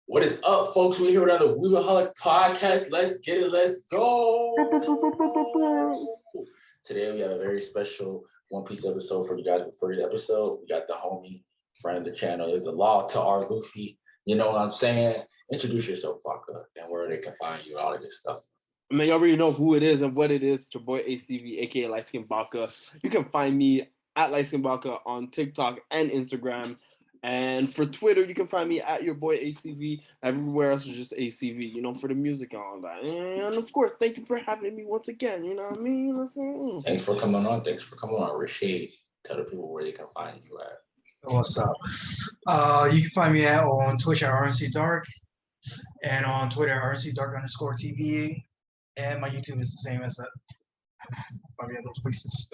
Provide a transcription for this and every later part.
What is up, folks? We're here on the Weebaholic Podcast. Let's get it. Let's go. Today, we have a very special One Piece episode for you guys. Before the episode, we got the homie, friend of the channel, the law to our Luffy. You know what I'm saying? Introduce yourself, Baka, and where they can find you, all of this stuff. I mean, you already know who it is and what it is. It's your boy ACV, aka Light Skin Baka. You can find me at Light Skin Baka on TikTok and Instagram. And for Twitter, you can find me at your boy ACV. Everywhere else is just ACV, you know, for the music and all that. And of course, thank you for having me once again. You know what I mean? Thanks for coming on. Rashid, tell the people where they can find you at. What's up? You can find me on Twitch at RNC Dark and on Twitter at RNC Dark_TV. And my YouTube is the same as that. Probably at those places.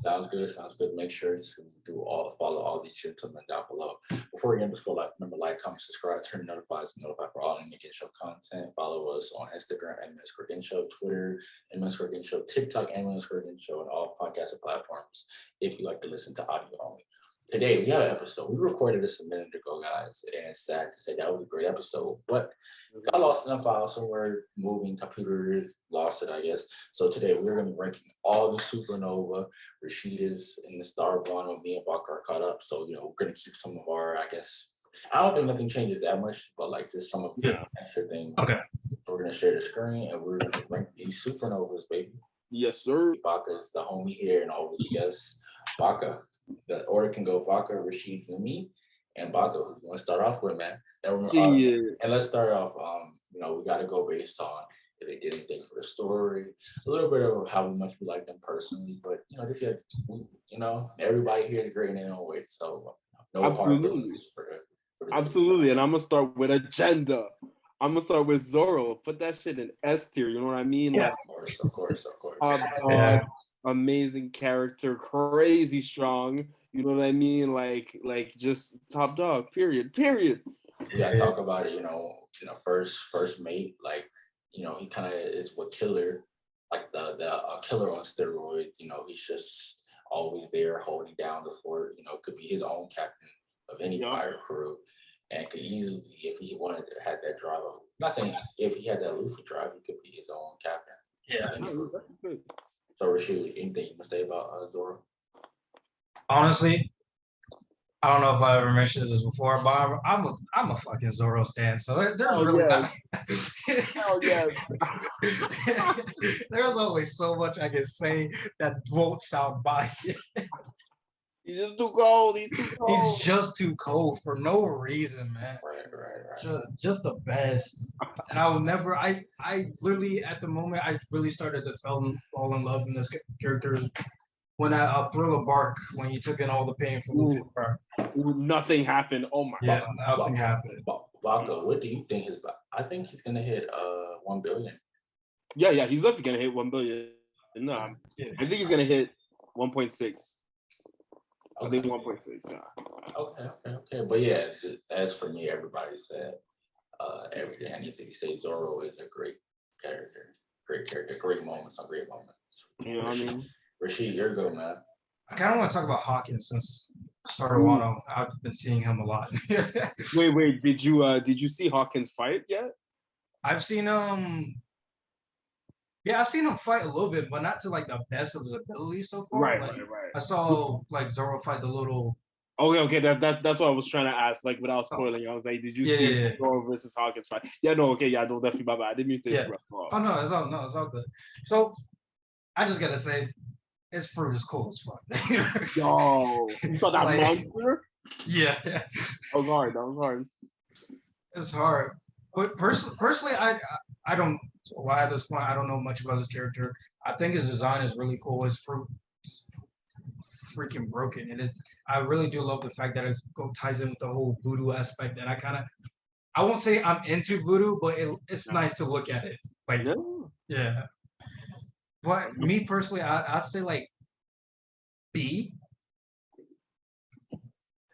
Sounds good. Make sure to follow all these gentlemen down below. Before we get into school, remember, like, comment, subscribe, turn notifications, notify for all Get Show content. Follow us on Instagram @Get Show, Twitter @Get Show, TikTok @Get Show, and all podcasting platforms if you like to listen to audio only. Today, we have an episode. We recorded this a minute ago, guys, and it's sad to say that was a great episode, but got lost in a file somewhere, moving, computers lost it, I guess. So today, we're going to be ranking all the Supernova. Rashid is in the Star one with me and Baka are caught up. So, we're going to keep some of our, I don't think nothing changes that much, but like just some of the extra things. Okay. We're going to share the screen, and we're going to rank these Supernovas, baby. Yes, sir. Baka is the homie here, and always guess Baka. The order can go Baka, Rashid, and me, and Baka. Who you want to start off with, man? And let's start off. We got to go based on if they did anything for the story, a little bit of how much we like them personally, but everybody here is great in their own way. So no hard feelings for the Absolutely, and I'm gonna start with agenda. I'm gonna start with Zoro. Put that shit in S tier. You know what I mean? Yeah. Of course. Amazing character, crazy strong. You know what I mean? Like just top dog. Period. We gotta talk about it. First mate. Like, he kind of is what Killer, like the Killer on steroids. He's just always there holding down the fort. Could be his own captain of any pirate crew, and could easily, if he wanted to have that drive. I'm not saying if he had that Luffy drive, he could be his own captain. Yeah. So, Rashid, anything you must say about Zoro? Honestly, I don't know if I ever mentioned this before, but I'm a fucking Zoro stan. So there's really not. Hell yes. There's only so much I can say that won't sound biased. He's just too cold. He's just too cold for no reason, man. Right. Just the best. And I will never. I literally at the moment I really started to fall in love in this character when Thriller Bark, when you took in all the pain from Luffy. Nothing happened. Oh my god. Nothing happened. Baka, what do you think I think he's gonna hit 1 billion. Yeah, he's definitely gonna hit 1 billion. No, I think he's gonna hit 1.6. I think 1.6, yeah. Okay. But yeah, as for me, everybody said everything I need to say. Zoro is a great character. Great moments. You know what I mean? Rashid, you're good, man. I kind of want to talk about Hawkins since start of Wano. I've been seeing him a lot. Wait. Did you see Hawkins fight yet? I've seen him. Yeah, I've seen him fight a little bit, but not to like the best of his ability so far. Right. I saw like Zoro fight the little. Okay. That's what I was trying to ask. Like without spoiling, I was like, did you see Zoro versus Hawkins fight? Yeah, no, okay, yeah, no, definitely. I didn't mean to interrupt. Oh no, it's all good. So I just gotta say, his fruit is cool as fuck. Yo, you saw that monster? Yeah. That was hard. It's hard, but personally, I don't. Why at this point I don't know much about this character. I think his design is really cool. His fruit is freaking broken, and I really do love the fact that it ties in with the whole voodoo aspect. And I won't say I'm into voodoo, but it's nice to look at it. Like, yeah. But me personally, I'd say like B. I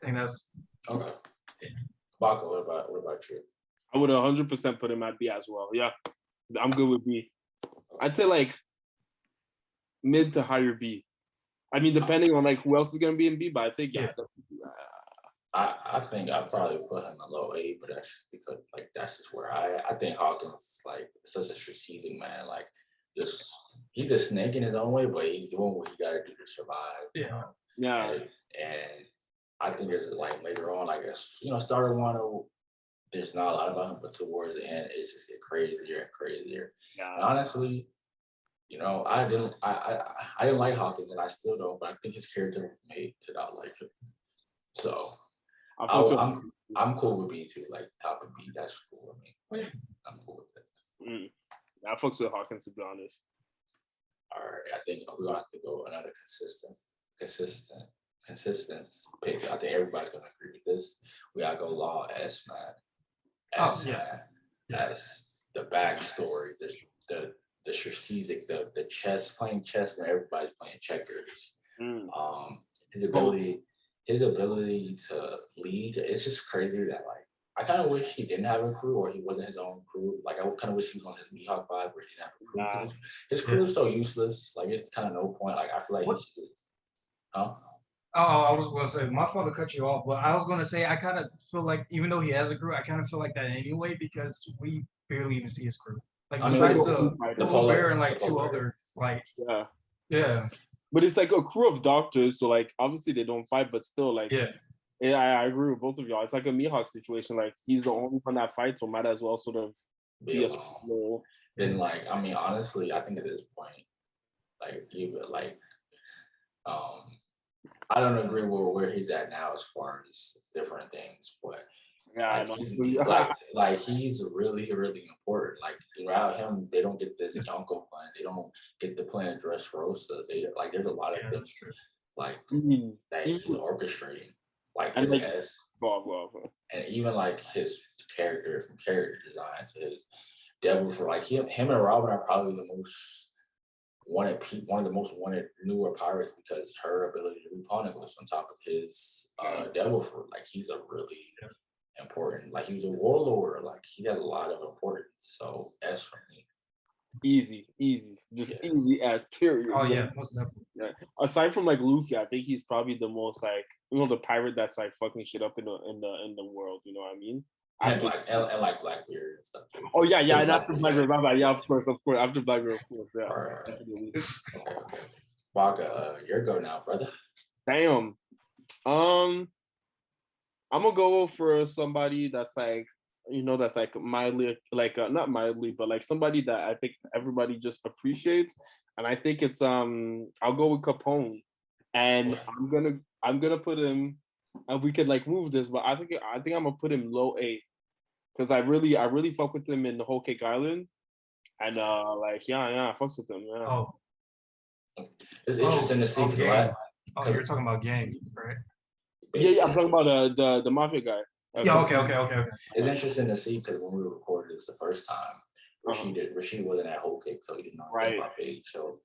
think that's okay. Baka, what about you? I would 100% put him at B as well. Yeah, I'm good with B. I'd say like mid to higher B. I mean, depending on like who else is gonna be in B, but I think I think I probably put him a low A, but that's just because like that's just where I think Hawkins like such a strategic man. Like just he's a snake in his own way, but he's doing what he got to do to survive. Yeah. Yeah. And I think there's like later on, like starter one, there's not a lot about him, but towards the end, it just get crazier and crazier. Yeah. And honestly, I didn't like Hawkins, and I still don't, but I think his character was made to not like him. So I'm cool with B2, like top of B. That's cool with me. I'm cool with it. I fucks with Hawkins, to be honest. All right, I think we're gonna have to go another consistent pick. I think everybody's gonna agree with this. We gotta go Law S, man. As the backstory, the strategic, the playing chess when everybody's playing checkers. His ability to lead, it's just crazy that like I kind of wish he didn't have a crew or he wasn't his own crew. Like I kind of wish he was on his Mihawk vibe where he didn't have a crew. Nah. His crew is so useless. Like it's kind of no point. Like I feel like he should just, huh? Oh, I was gonna say my father cut you off, but I was gonna say I kind of feel like even though he has a crew, I kind of feel like that anyway because we barely even see his crew. Like besides the Polar Bear and like two other like yeah. But it's like a crew of doctors, so like obviously they don't fight, but still like I agree with both of y'all. It's like a Mihawk situation. Like he's the only one that fights, so might as well sort of be a role. Then like I mean honestly, I think at this point, like even like I don't agree with where he's at now as far as different things, but he's really, really important. Like without him, they don't get this Yonko plan. They don't get the plan Dressrosa. There's a lot of things like that he's orchestrating. Like his S. And even like his character from character design to his devil for like him and Robin are probably the most one of the most wanted newer pirates because her ability to repawn was on top of his devil fruit. Like he's a really important, like he was a warlord, like he has a lot of importance. So S for me. Easy, just easy as period. Oh yeah, most definitely. Yeah. Aside from like Luffy, I think he's probably the most like the pirate that's like fucking shit up in the world. You know what I mean? And like Blackbeard and stuff too. Oh yeah, and after Blackbeard, yeah, of course, after Blackbeard, of course, yeah. Right. Okay. Baka, your go now, brother. Damn. I'm gonna go for somebody that's like that's like mildly like not mildly, but like somebody that I think everybody just appreciates, and I think it's I'll go with Capone, and I'm gonna put him, and we could like move this, but I think I'm gonna put him low A, because I really fuck with him in the Whole Cake Island, and I fucks with him. Yeah. Oh, it's interesting to see because you're talking about gang, right? Yeah, I'm talking about the mafia guy. Yeah, okay. It's interesting to see because when we recorded this the first time, Rashid wasn't at Whole Cake, so he didn't know anything about Beige. So,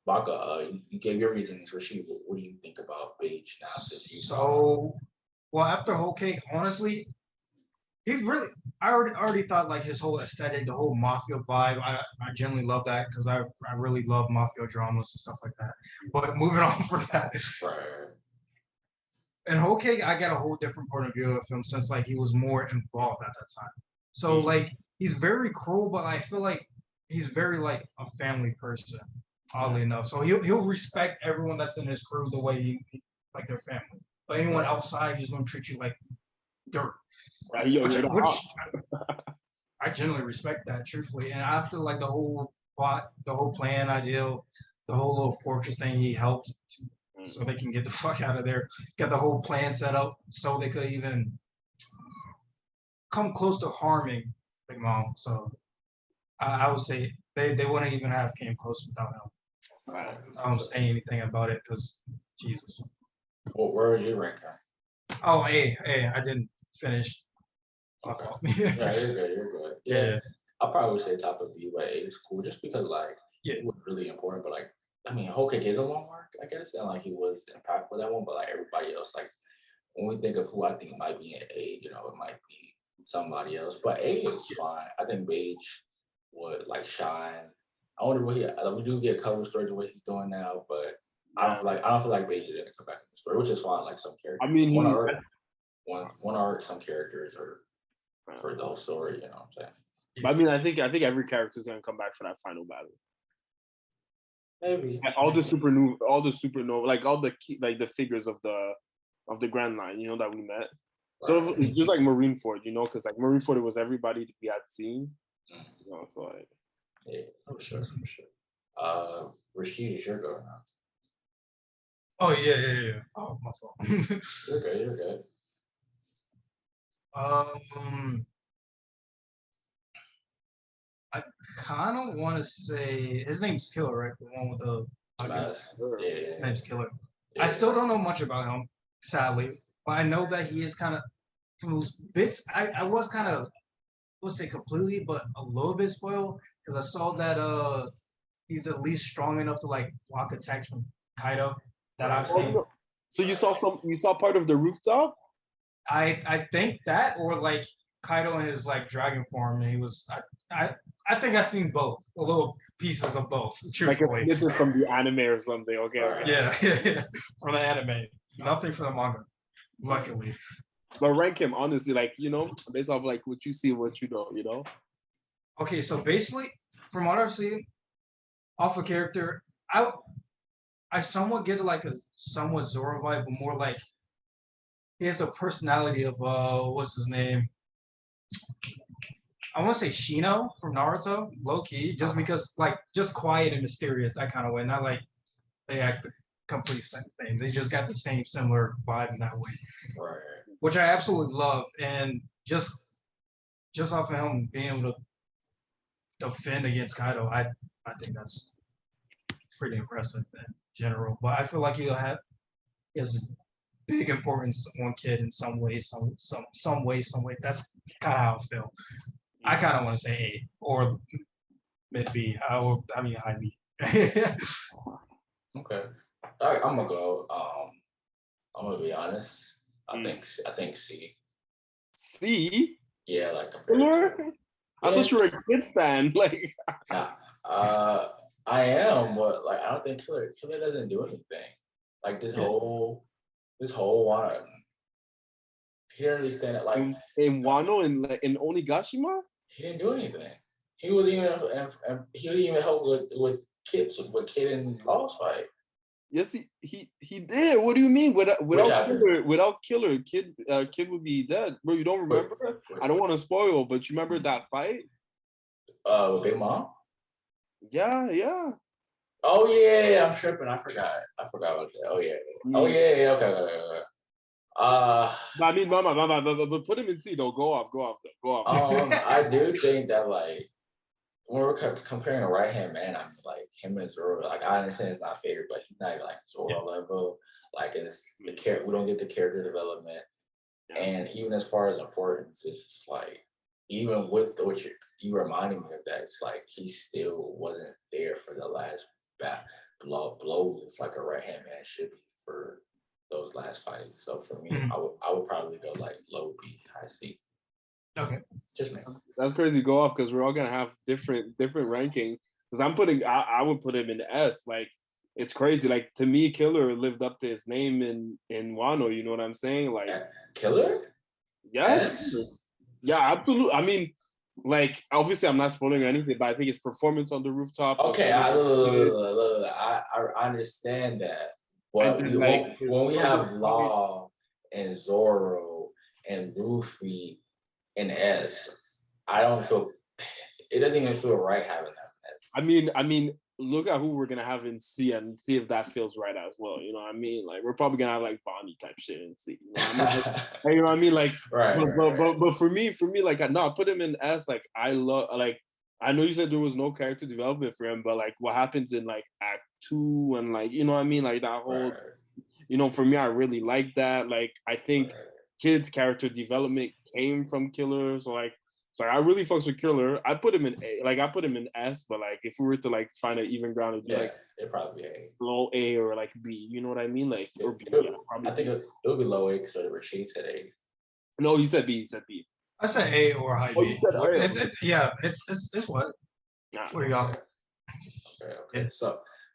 Baka, you gave your reasons, Rashid. What do you think about Beige now? Since you after Whole Cake, honestly, I already thought like his whole aesthetic, the whole mafia vibe. I generally love that because I really love mafia dramas and stuff like that. But moving on from that. And Whole Cake, I got a whole different point of view of him since like he was more involved at that time. So like he's very cruel, but I feel like he's very like a family person, oddly enough. So he'll respect everyone that's in his crew the way he like their family. But anyone outside, he's gonna treat you like dirt. Which I generally respect that, truthfully. And after like the whole plot, the whole plan idea, the whole little fortress thing, he helped so they can get the fuck out of there. Got the whole plan set up so they could even come close to harming Big Mom. So I would say they wouldn't even have came close without him. I don't say anything about it because Jesus. Well, where would you rank her? Oh, A. I didn't finish. Okay. Yeah, you're good. Yeah. I probably would say top of B, but A is cool just because like it was really important. But like I mean, Whole Cake is a long arc, I guess, and like he was impactful for that one. But like everybody else, like when we think of who I think might be an A, it might be somebody else. But A is fine. I think Beige would like shine. I wonder what we do get cover stories of what he's doing now, but I don't feel like Beige is gonna come back in the story, which is fine. Like some characters, I mean, one one arc, some characters, or for the whole story. You know what I'm saying? But I mean, I think every character is gonna come back for that final battle. Maybe All the supernova, like all the like the figures of the Grand Line, you know, that we met. So it's just like Marineford, you know, because like Marineford, it was everybody we had seen. You know, so like, yeah, for sure. Rashid, is your go now. Oh yeah. Oh, my fault. You're good. I kind of want to say his name's Killer, right? The one with the Yeah. His name's Killer. Yeah. I still don't know much about him, sadly, but I know that he is kind of from those bits. I was kind of, I would say completely, but a little bit spoiled because I saw that he's at least strong enough to like block attacks from Kaido that I've seen. So you saw part of the rooftop? I think that, or like Kaido in his like dragon form, and he was I think I've seen both, a little pieces of both. Truthfully. Like a snippet from the anime or something. Okay. Yeah, from the anime, nothing from the manga, luckily. But rank him honestly, like, you know, based off like what you see, what you know, you know. Okay, so basically, from what I've seen, off a character, I somewhat get like a somewhat Zoro vibe, but more like he has the personality of what's his name? I want to say Shino from Naruto, low key, just because like just quiet and mysterious, that kind of way. Not like they act the complete same. They just got the same similar vibe in that way, Right. which I absolutely love. And just off of him being able to defend against Kaido, I think that's pretty impressive in general. But I feel like he has big importance on Kid in some way. That's kind of how I feel. I kind of want to say A or mid B. I mean high B. Okay. All right, I'm gonna go. I'm gonna be honest. I think C. C? Yeah, like compared to. I thought you were a kid stan. Like, nah, I am, but like I don't think Killer doesn't do anything. Like this whole one. He didn't really stand it like in Wano and in Onigashima. He didn't do anything. He didn't even help with Kid and Law's fight. Yes, he did. What do you mean? Without Killer, Kid would be dead. Bro, you don't remember? I don't want to spoil, but you remember that fight? With Big Mom? Yeah. Oh yeah, I'm tripping. I forgot about that. Oh yeah. Okay. But I mean, but put him in C though. Go off. I do think that like when we're comparing a right hand man, I mean like him and Zoro. Like I understand it's not fair, but he's not even like Zoro level. Like it's we don't get the character development, and even as far as importance, it's just like even with what you reminding me of that, it's like he still wasn't there for the last blow. It's like a right hand man should be for those last fights. So for me, I would probably go like low B, high C. Okay. Just me. That's crazy. Go off because we're all gonna have different ranking. Because I would put him in S. Like it's crazy. Like to me, Killer lived up to his name in Wano. You know what I'm saying? Like Killer. Yeah. Yeah, absolutely. I mean, like obviously I'm not spoiling anything, but I think his performance on the rooftop. Okay, I understand that. But when we have Law and Zoro and Luffy and S, I don't feel it doesn't even feel right having that S. I mean, look at who we're gonna have in C and see if that feels right as well. You know what I mean? Like we're probably gonna have like Bonnie type shit in C. You know what I mean? You know what I mean? Like but for me, like no, I put him in S. Like I love I know you said there was no character development for him, but like what happens in like Act 2 and like you know what I mean? Like that whole you know, for me, I really like that. Like, I think Kid's character development came from Killer. So I really fucks with Killer. I put him in A. Like, I put him in S. But like, if we were to like find an even ground, it'd be like it'd probably be A, low A or like B. You know what I mean? Like, or B. I think it would be low A because Rashid said A. No, he said B. I said A or high B. Yeah, it's what? What are y'all? Okay.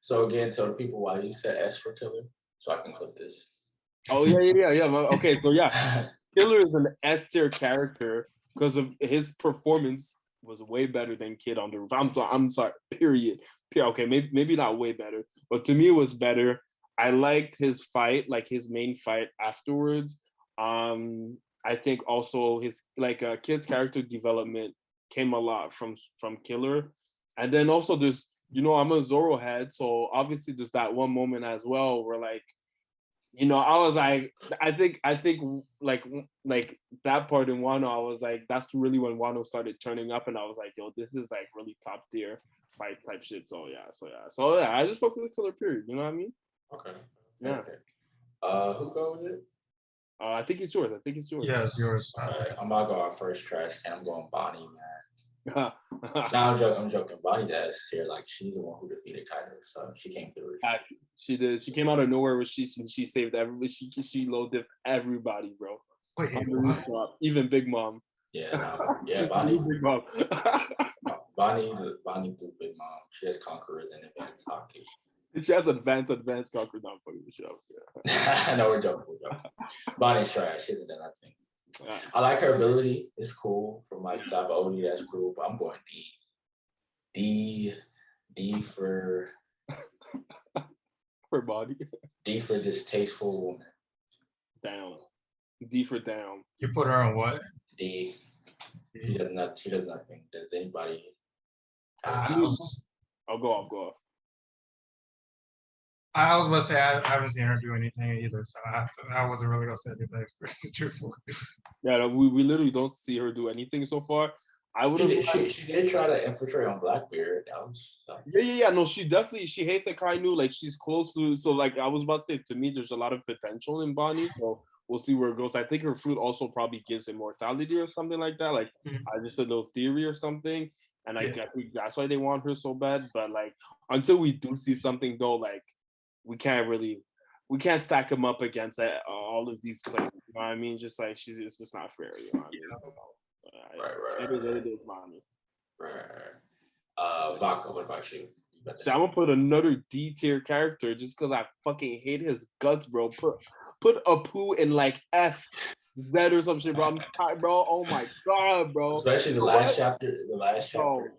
So again, tell the people why you said S for Killer, so I can clip this. Oh yeah. Okay, so yeah. Killer is an S tier character because of his performance was way better than Kid on the Roof. I'm sorry. Period. Okay, maybe not way better, but to me it was better. I liked his fight, like his main fight afterwards. I think also his Kid's character development came a lot from Killer, and then also there's I'm a Zoro head, so obviously there's that one moment as well where like I was like, I think like that part in Wano, I was like, that's really when Wano started turning up, and I was like, yo, this is like really top tier fight type shit. So yeah, I just fuck with the Killer period. You know what I mean? Okay. Yeah. Okay. Who goes with it? I think it's yours. Yeah, it's yours. Okay, I'm about to go out first trash, and I'm going Bonnie, man. Yeah. Nah, I'm joking. Bonnie's ass tier. Like she's the one who defeated Kaido, so she came through. She did. She came out of nowhere with she saved everybody. She low dipped everybody, bro. Wait, On the rooftop, even Big Mom. Yeah, yeah, Bonnie. Big Mom. Bonnie through Big Mom. She has conquerors and advanced hockey. She has advanced conquerors. Not fucking the show. Yeah. I know we're joking. Bonnie's trash. She hasn't done nothing. I like her ability. It's cool from like Sabaody. That's cool. But I'm going D for her body. D for distasteful woman. Down. D for down. You put her on what? D. She does nothing. Does anybody? I'll go. I was about to say I haven't seen her do anything either, so I wasn't really gonna say anything. Truthfully. Yeah, we literally don't see her do anything so far. I would have. She did try to infiltrate on Blackbeard. That was. Yeah. No, she hates Akainu. Like she's close to. So like I was about to say, to me, there's a lot of potential in Bonnie. So we'll see where it goes. I think her fruit also probably gives immortality or something like that. Like I just a little theory or something. And I think that's why they want her so bad. But like until we do see something though, like we can't stack them up against all of these claims. You know what I mean? Just like it's just not fair. You know what I mean? Right. It is Bonnie. Right. Baka, what about you? So I'm gonna put another D tier character just because I fucking hate his guts, bro. Put Apu in like F Z or some shit, bro. I'm tired, bro. Oh my god, bro. Especially the last chapter. Bro.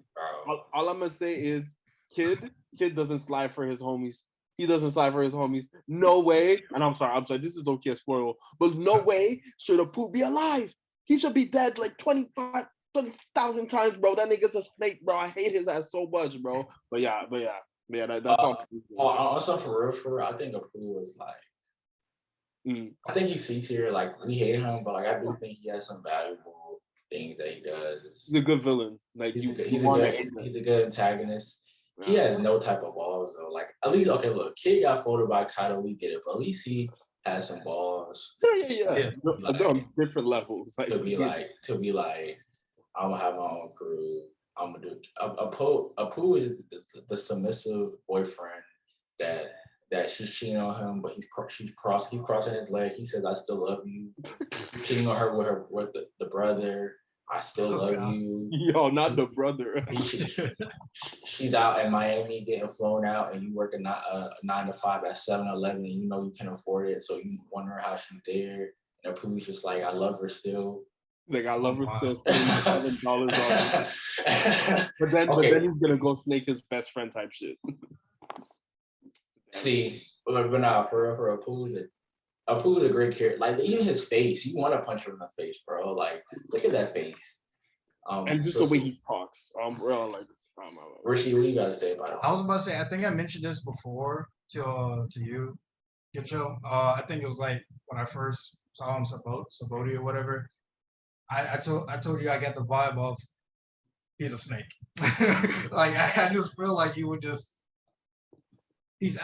All I'm gonna say is Kid doesn't slide for his homies. He doesn't slide for his homies. No way. And I'm sorry. This is okay a spoiler, but no way should Apu be alive. He should be dead like 20,000 times, bro. That nigga's a snake, bro. I hate his ass so much, bro. But yeah. That's all. Also, for real, I think Apu was like. I think he's C tier. Like we hate him, but like I do think he has some valuable things that he does. He's a good villain. Like he's a good antagonist. He has no type of balls though. Like at least look, Kid got folded by Kaido, we get it, but at least he has some balls. Yeah. On different levels. Like, to be like, I'm gonna have my own crew. I'm gonna do Apu is the submissive boyfriend that she's cheating on him, but he's crossing his leg. He says, "I still love you." Cheating on her with the brother. I still love you. Yo, not the brother. She's out in Miami getting flown out, and you work a 9 to 5 at 7-Eleven, and you know you can afford it, so you wonder how she's there. And Pooh's just like, I love her still. He's like, I love her still. $7 off. But then he's gonna go snake his best friend type shit. See, but nah, for Apu's a great character. Like even his face, you want to punch him in the face, bro. Like look at that face. And just the way he talks, bro. Like, Rishi, what you gotta say about it? I was about to say, I think I mentioned this before to you, Gicho. I think it was like when I first saw him, Saboti or whatever. I told you I get the vibe of he's a snake. Like I just feel like he would just he's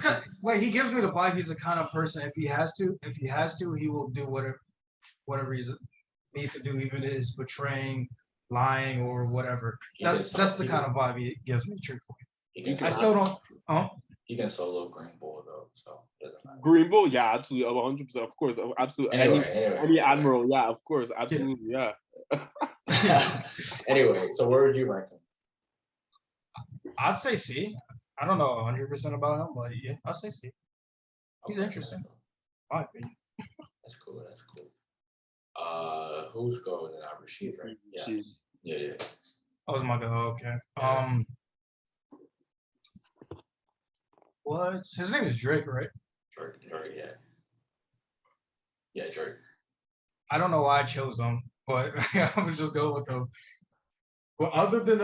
kind of, like he gives me the vibe he's the kind of person if he has to he will do whatever he needs to do, even if it's betraying, lying or whatever. That's the kind of vibe he gives me, truthfully. I still don't He can solo Green Bull though, so Green Bull, yeah, absolutely, 100%, of course, absolutely. Any admiral, yeah, of course, absolutely, yeah. Anyway, so where would you rank him? I'd say C. I don't know 100% about him, but yeah, I'd say C. He's interesting. My opinion. That's cool. who's going? Rashid, right? Yeah. Rashid. Yeah. Oh, it's my god. Okay. What's his name is Drake, right? Drake, yeah. Yeah, Drake. I don't know why I chose them, but I was just going with them. Well, other than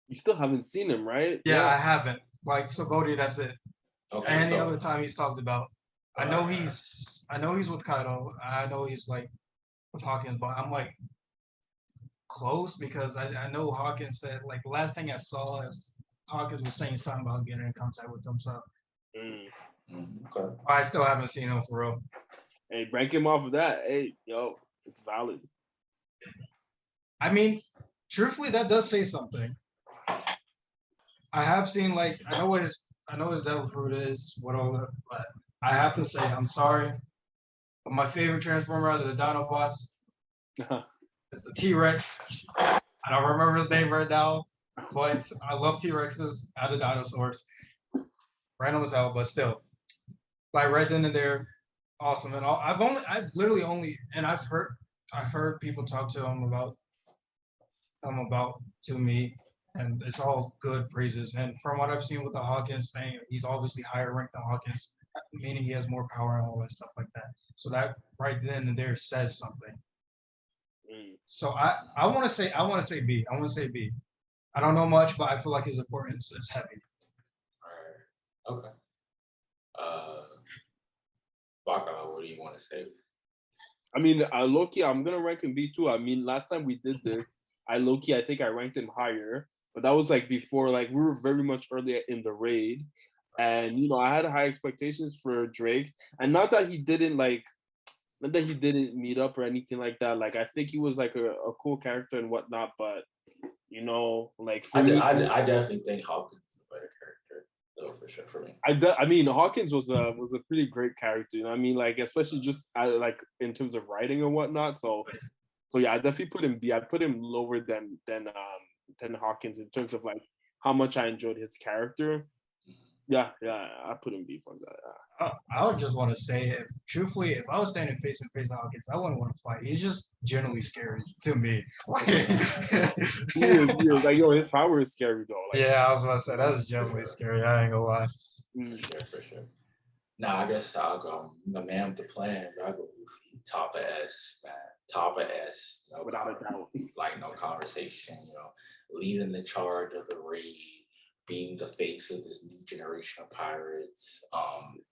You still haven't seen him, right? yeah, I haven't. Like Sagodi, that's it. Okay, Any other time he's talked about. I know Alright. he's with Kaido. I know he's like with Hawkins, but I'm like close because I know Hawkins said like the last thing I saw is Hawkins was saying something about getting in contact with them. So Okay. I still haven't seen him for real. Hey, rank him off of that. Hey, yo, it's valid. I mean, truthfully, that does say something. I have seen like I know his devil fruit is what all that, but I have to say I'm sorry. But my favorite Transformer out of the Dinobots is the T-Rex. I don't remember his name right now, but I love T-Rexes out of dinosaurs. Random as hell, but still. Like right then and there, awesome. And all I've literally only and I've heard people talk to him about to me, and it's all good praises. And from what I've seen with the Hawkins thing, he's obviously higher ranked than Hawkins, meaning he has more power and all that stuff like that. So that right then and there says something. So I want to say B. I want to say B. I don't know much, but I feel like his importance is heavy. All right. Okay. Baka, what do you want to say? I mean, low-key, I'm gonna rank him B too. I mean, last time we did this, I think I ranked him higher, but that was like before, like we were very much earlier in the raid, and I had high expectations for Drake, and not that he didn't meet up or anything like that. Like I think he was like a cool character and whatnot, but like for me, I definitely think Hawkins is a better character, though, for sure for me. I mean, Hawkins was a pretty great character. I mean, like especially just like in terms of writing and whatnot. So yeah, I definitely put him B. I put him lower than Hawkins in terms of like how much I enjoyed his character. Yeah, I put him B for that. I would just want to say, truthfully, if I was standing face to face with Hawkins, I wouldn't want to fight. He's just generally scary to me. He is. Like, his power is scary though. Like, yeah, I was about to say that's generally scary. I ain't gonna lie. For sure. Nah, I guess I'll go. The man with the plan. I go Luffy. Top of S, man. Top of S. No, without a doubt. Like no conversation. Leading the charge of the raid, being the face of this new generation of pirates.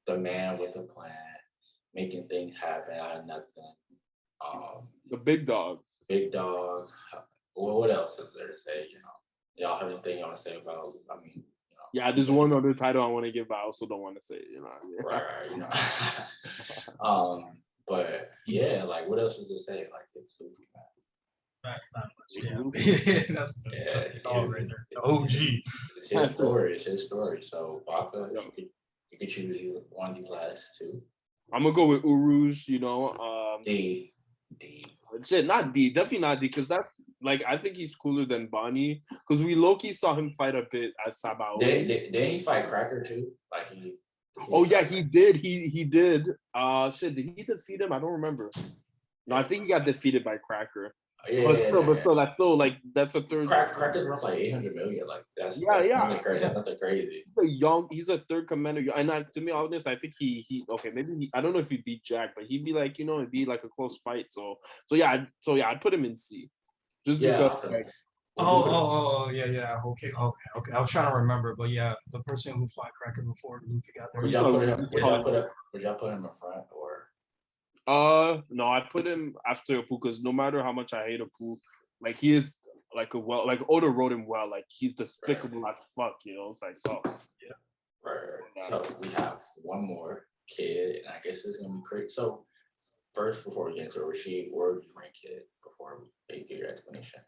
The man with the plan, making things happen out of nothing. The big dog. Big dog. Well, what else is there to say? Y'all have anything you want to say about? I mean. Yeah, there's one other title I want to give, but I also don't want to say, Right. But yeah, like what else is to say? Like it's Luffy, man. Not much. Yeah. That's the dog right there. The OG. It's his story. It's his story. So Baka, you could choose one of these last two. I'm gonna go with Uruj. D. Shit, not D. Definitely not D. Because that's like I think he's cooler than Bonnie. Because we low-key saw him fight a bit as Sabao. Did he fight Cracker too? Like he. Oh yeah, he did. He did. Shit, did he defeat him? I don't remember. No, I think he got defeated by Cracker. But still, that's a third. Cracker's worth like 800 million. Like that's That's nothing crazy. He's a third commander, and to be honest, I think he okay. Maybe I don't know if he beat Jack, but he'd be like it'd be like a close fight. So yeah, I'd put him in C, just because. Like, yeah. Okay. I was trying to remember, but yeah, the person who fought Cracker before Luffy got there. Would y'all put him in front or? No, I put him after Apu because no matter how much I hate Apu, like he is like Oda wrote him well. Like he's despicable as fuck. It's like yeah. Right. So we have one more Kid, and I guess it's gonna be great. So first, before we get into Rashid, where would you rank Kid before you give your explanation?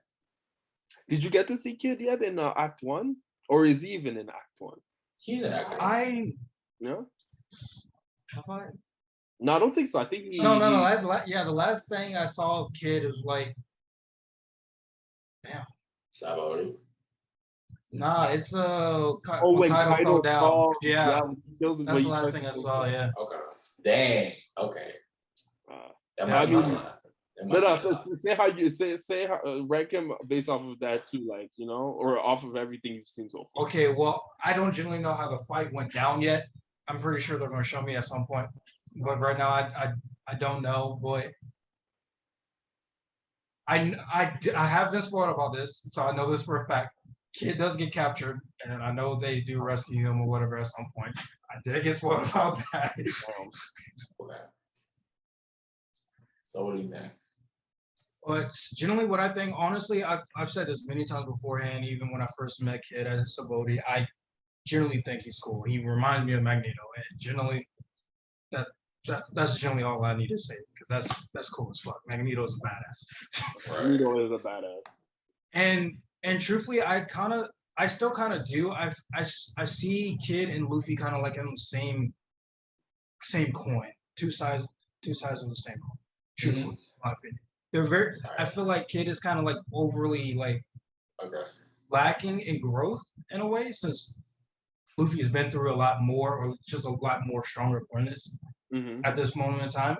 Did you get to see Kid yet in Act 1? Or is he even in Act 1? He's in Act 1. No? Have I? No, I don't think so. I think he... No. The last thing I saw of Kid is like... Damn. Sabaody? Nah, it's when Kaido fell down. Yeah. That's the last thing I saw, yeah. Okay. Dang. Okay. No, no. Say how you say how, rank him based off of that too, like or off of everything you've seen so far. Okay, well, I don't generally know how the fight went down yet. I'm pretty sure they're going to show me at some point, but right now I don't know. But I have been spoiled about this, so I know this for a fact. Kid does get captured, and I know they do rescue him or whatever at some point. I did get spoiled about that. Okay. So what do you think? But generally, what I think, honestly, I've said this many times beforehand. Even when I first met Kid at Saboti, I generally think he's cool. He reminds me of Magneto, and generally, that's generally all I need to say because that's cool as fuck. Magneto's a badass. Magneto is a badass. And truthfully, I still kind of do. I see Kid and Luffy kind of like in the same coin, two sides of the same coin. Truthfully, in my opinion. They're very. I feel like Kid is kind of like overly like lacking in growth in a way, since Luffy's been through a lot more, or just a lot more stronger for this at this moment in time.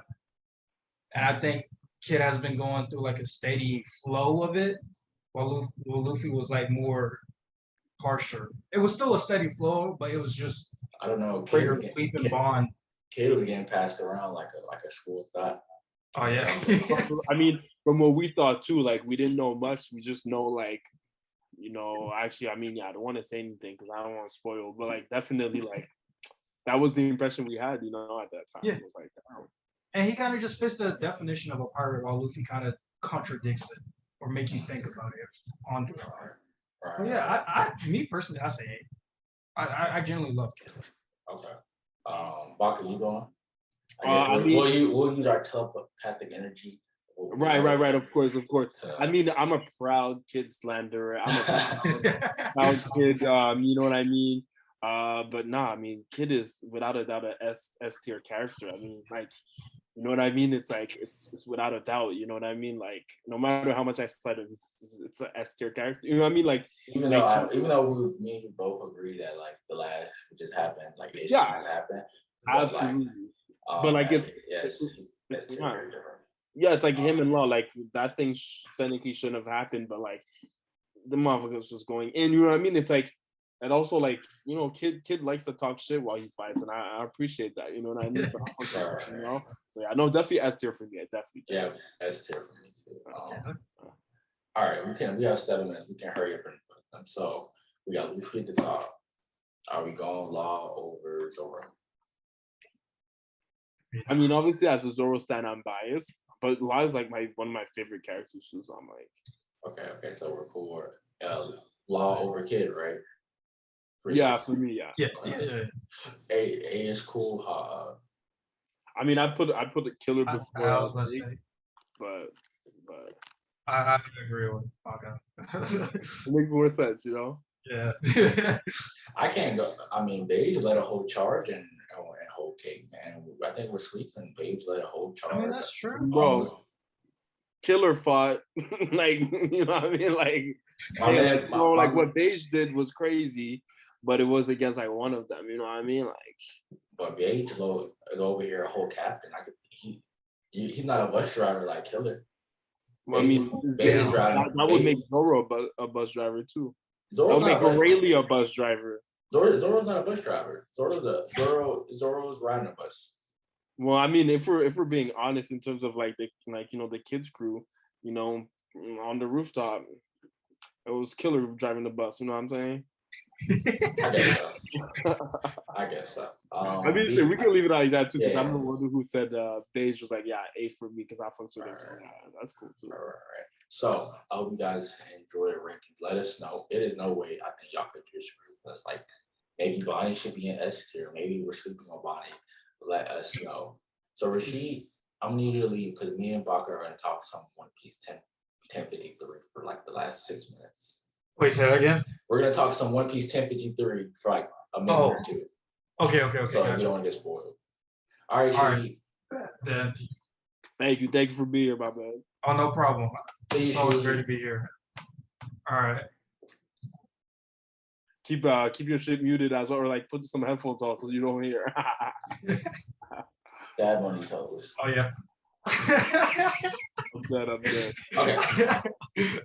And I think Kid has been going through like a steady flow of it, while Luffy was like more harsher. It was still a steady flow, but it was just I don't know. greater leap and bond. Kid was getting passed around like a school thought. Oh yeah. I mean, from what we thought too, like we didn't know much. We just know like, actually, I mean, yeah, I don't want to say anything because I don't want to spoil, but like definitely like that was the impression we had, at that time. Yeah. It was like, oh. And he kind of just fits the definition of a pirate, while Luffy kind of contradicts it or make you think about it on the pirate. But yeah, I me personally, I say 8. I generally love Kid. Okay. Baka, you going? I mean, we'll use our telepathic energy. Right. Of course. I mean, I'm a proud Kid slanderer. I'm a proud Kid. You know what I mean? But nah, I mean, Kid is without a doubt a S tier character. I mean, like, you know what I mean? It's like it's without a doubt. You know what I mean? Like, no matter how much I slide him, it's an S tier character. You know what I mean? Like, even though me and you both agree that like the last just happened, like it should not happen. Absolutely. But like it's very different. Yeah, it's like him and Law. Like that thing technically shouldn't have happened, but like the motherfuckers was going in. You know what I mean? It's like, and also like Kid likes to talk shit while he fights, and I appreciate that. You know what I mean? So yeah, no, definitely S tier for me. Yeah, S tier for me too. All right, we have 7 minutes. We can hurry up and put them. So we got Luffy at the top. Are we going Law over Zoro? I mean, obviously as a Zoro stan, I'm biased, but Law is like one of my favorite characters. So I'm like, okay, so we're cool. Law over Kid, right? For me, yeah. Yeah. A is cool. I mean, I put the Killer before. I was gonna say, but I agree with Baka. It makes more sense, Yeah. I can't go. I mean, Beige led a whole charge and whole cake, man. I think we're sleeping. Beige led a whole charge. I mean, that's true, bro. Killer fought, like, you know what I mean? Like, what Beige did was crazy, but it was against like one of them. You know what I mean? Like, but Beige is over here a whole captain. He's not a bus driver like Killer. Well, I mean, that would make Zoro a bus driver too. That would make Aurelia a bus driver. Zoro's not a bus driver. Zoro's riding a bus. Well, I mean, if we're being honest in terms of like the kids crew, on the rooftop, it was Killer driving the bus. You know what I'm saying? I guess so. I mean, we can leave it like that too, because I'm the one who said Beige was like, yeah, A for me because I funcks with it. That's cool too. All right. So I hope you guys enjoy the rankings. Let us know. It is no way I think y'all could disagree with us. Like maybe Bonnie should be in S tier. Maybe we're sleeping on Bonnie. Let us know. So Rashid, I'm gonna need you to leave because me and Baka are gonna talk some One Piece 1053 for like the last 6 minutes. Wait, say that again? We're gonna talk some One Piece 1053 for like a minute or two. Okay. So you don't want to get spoiled. All right, Rashid. Then thank you for being here, my man. Oh, no problem. It's always great to be here. All right. Keep your shit muted as well, or like put some headphones on so you don't hear. Dad money toes. Oh yeah. dead. I'm dead. Okay.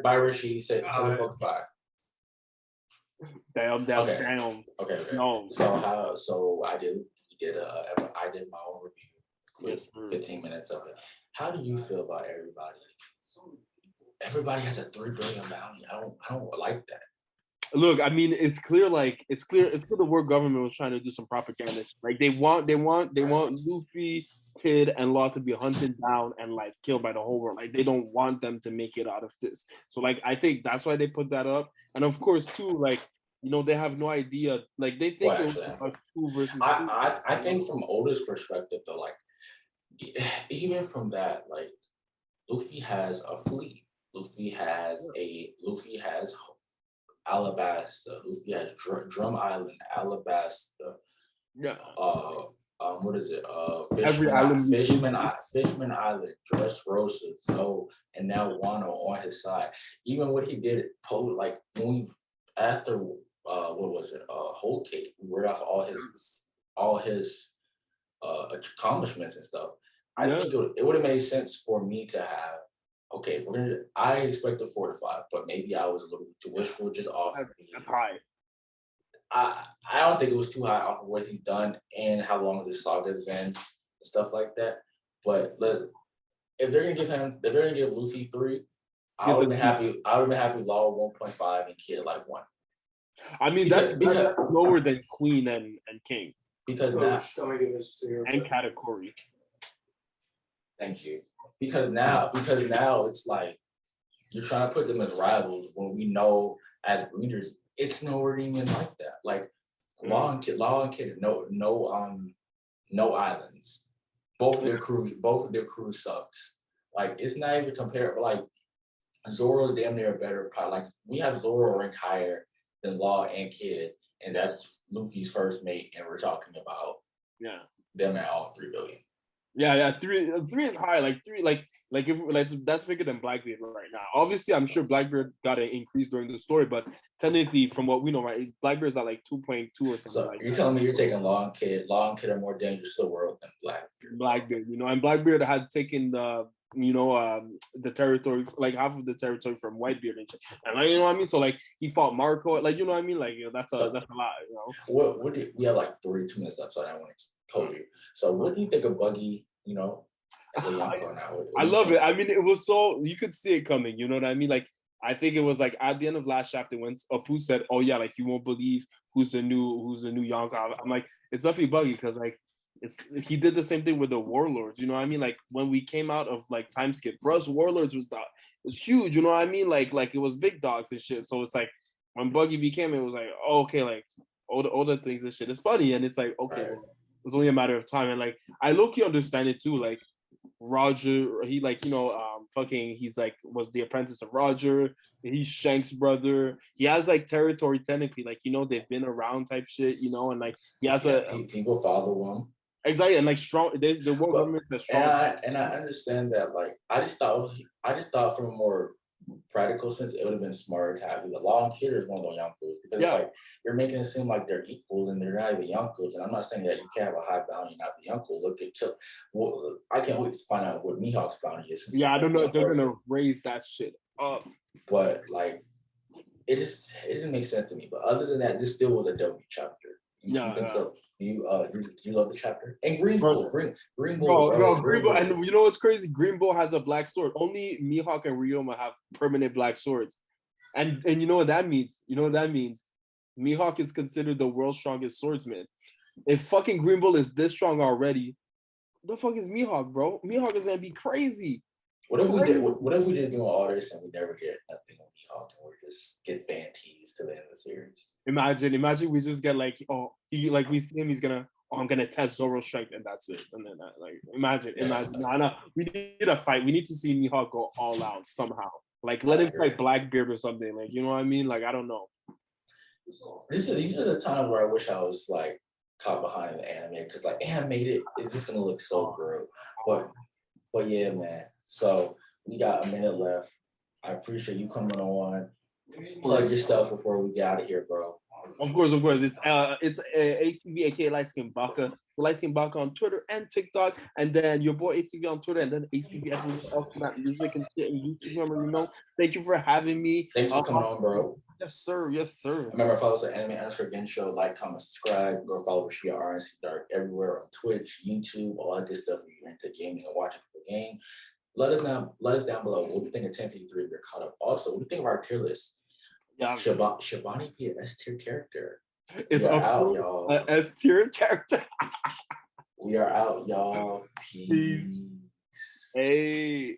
By Rashid said, tell the folks bye. Damn. Okay. No. So I did my own review, quick Yes, sir. 15 minutes of it. How do you feel about everybody? Everybody has a 3 billion bounty. I don't like that. Look, I mean, it's clear the world government was trying to do some propaganda. Like they want Luffy, Kid, and Law to be hunted down and like killed by the whole world. Like they don't want them to make it out of this. So like I think that's why they put that up. And of course too, like, you know, they have no idea. Like they think it was a 2 versus 2. I think from Oda's perspective though, like even from that, like Luffy has a fleet. Luffy has Alabasta. Luffy has Drum Island, Alabasta. Yeah. What is it? Every island. Fishman Island, Dressrosa, Zoe, and now Wano on his side. Even what he did, like when we after what was it? Whole Cake. We read off all his accomplishments and stuff. I think it would have made sense for me to have. Okay, I expected 4 to 5, but maybe I was a little bit too wishful just off That's high. I don't think it was too high off of what he's done and how long this saga has been and stuff like that. But if they're gonna give Luffy 3, I would have been happy. I would have been happy Law 1.5 and Kid like 1. I mean, that's lower than Queen and King. Because and category. Thank you. Because now it's like you're trying to put them as rivals when we know as readers it's nowhere even like that. Like Law and Kid, no islands. Both of their crews sucks. Like it's not even comparable. Like Zoro's damn near a better pilot. Like we have Zoro ranked higher than Law and Kid, and that's Luffy's first mate, and we're talking about them at all 3 billion. Yeah, three is high. Like 3, if that's bigger than Blackbeard right now. Obviously, I'm sure Blackbeard got an increase during the story, but technically, from what we know, right, Blackbeard's at like 2.2 or something. So you're telling me you're taking Law and Kid are more dangerous to the world than Blackbeard, you know, and Blackbeard had taken the territory, like half of the territory from Whitebeard and shit. And like, you know what I mean? So like he fought Marco, like, you know what I mean? Like that's a lot, you know. What do we have like 2 minutes left, so I don't want to code you. So what do you think of Buggy, you know, as a young girl now? I love it. I mean, it was so you could see it coming, you know what I mean? Like I think it was like at the end of last chapter when Apu said, "Oh yeah, like you won't believe who's the new Yonko." I'm like, it's definitely Buggy because like he did the same thing with the Warlords, you know what I mean? Like when we came out of like time skip, for us Warlords was huge, you know what I mean? Like it was big dogs and shit. So it's like when Buggy became it was like, oh, okay, like all the things and shit. It's funny and it's like, okay, right. It's only a matter of time. And like I low-key understand it too. Like Roger, he like, you know, he's like was the apprentice of Roger. He's Shank's brother. He has like territory technically, like, you know, they've been around type shit, you know, and like he has people follow him. Exactly, and like strong, the world government is strong. And I understand that. Like I just thought from a more practical sense, it would have been smarter to have the Law and Kid as one of those Yonkos because like you're making it seem like they're equals and they're not even Yonkos. And I'm not saying that you can't have a high bounty and not be Yonko. Look at Kill. Well, I can't wait to find out what Mihawk's bounty is. Yeah, I don't know if they're gonna raise that shit up. But like, it didn't make sense to me. But other than that, this still was a W chapter. You think so? You love the chapter and Green Bull. Green Bull, and you know what's crazy? Green Bull has a black sword. Only Mihawk and Ryoma have permanent black swords, and you know what that means? You know what that means? Mihawk is considered the world's strongest swordsman. If fucking Green Bull is this strong already, the fuck is Mihawk, bro? Mihawk is gonna be crazy. What if we just do all this and we never get nothing on Mihawk and we just get fan teas to the end of the series? Imagine we just get like, we see him, he's gonna, I'm gonna test Zoro's strength and that's it. And then like imagine. No, we need a fight. We need to see Mihawk go all out somehow. Like let him fight Blackbeard or something. Like, you know what I mean? Like I don't know. These are the times where I wish I was like caught behind the anime because like animated is just gonna look so good. But yeah, man. So we got a minute left. I appreciate you coming on. Plug your stuff before we get out of here, bro. Of course. It's ACV, aka Light Skin Baka. So Light Skin Baka on Twitter and TikTok, and then your boy ACV on Twitter, and then ACV Ultimate Music and shit and YouTube. Remember, thank you for having me. Thanks for coming on, bro. Yes, sir. Yes, sir. Remember, follow us at Anime_Again Show. Like, comment, subscribe. Go follow Rashia RNC Dark everywhere on Twitch, YouTube, all that good stuff. If you're into gaming and watching the game, let us down below. What do you think of 1053 if you're caught up? Also, what do you think of our tier list? Yeah, Shabani be an S tier character. it's out, y'all. An S tier character. We are out, y'all. Peace. Hey.